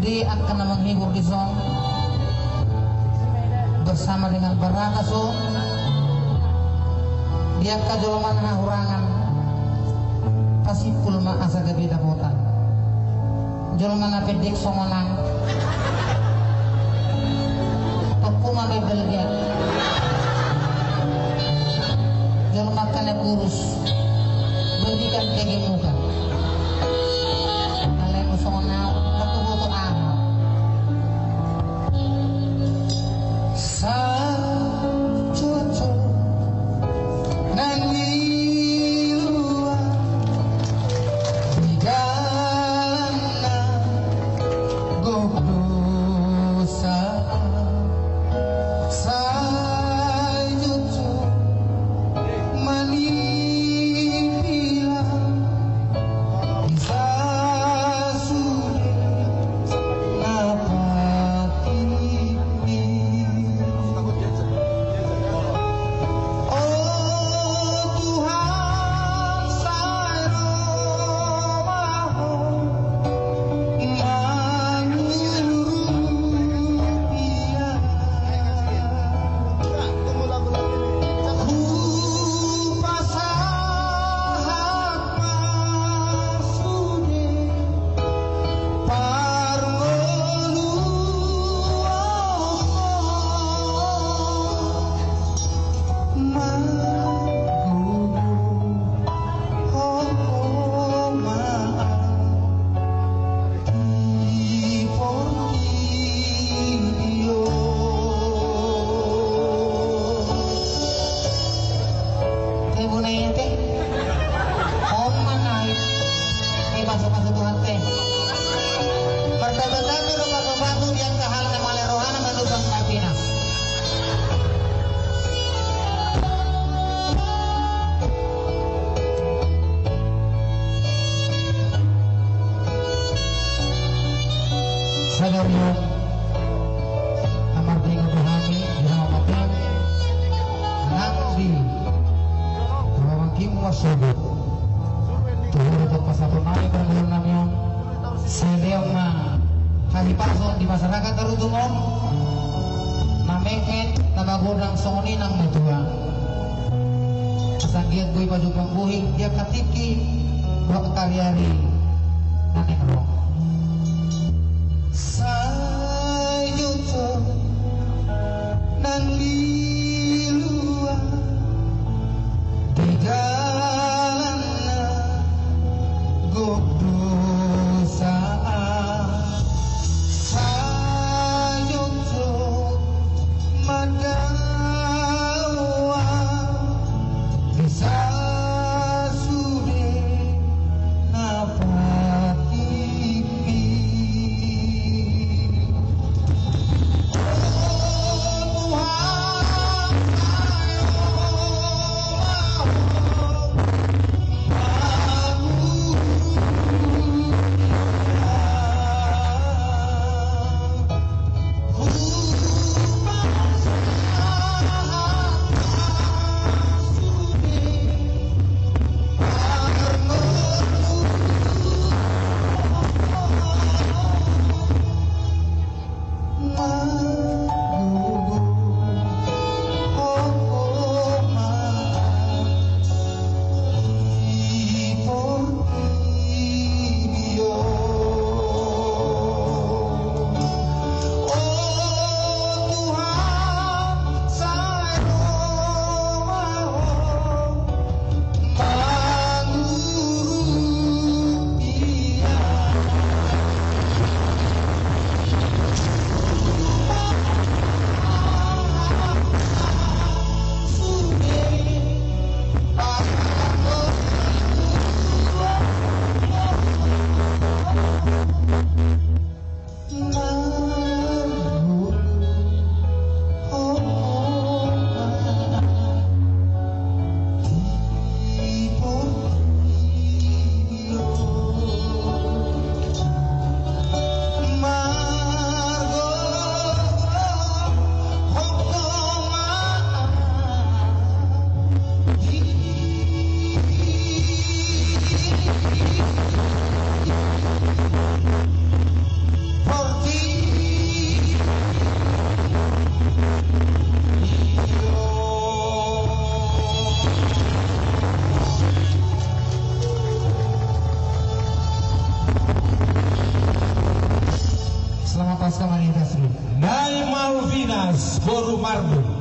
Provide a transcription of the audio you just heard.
Sudi akan menghibur di zon bersama dengan Baraka so dia kajolman hurangan pasipul ma asa gabi dapotan jolman apedik songonang topuma bebel dia jolman kane kurus berdikan kege muka kalian songonang betul-betul Sajojo nangilua bidana godosa Sajojo manipila bisa sudah Sadaryo amarti ngabuhani dirahmatan nangdi mawangkim wasobot tuhur untuk pasapunai pergulunannya seleong na kahipason di masyarakat terutungong nameket nabagudang songoni ng mutua asanggiat gue pajupang buhing dia katiki buat kaliari naneng rong Sayojo nangilua di galana godosa Sayojo madawa bisa sude napatipi Tuhan Dimas Boru Marbun.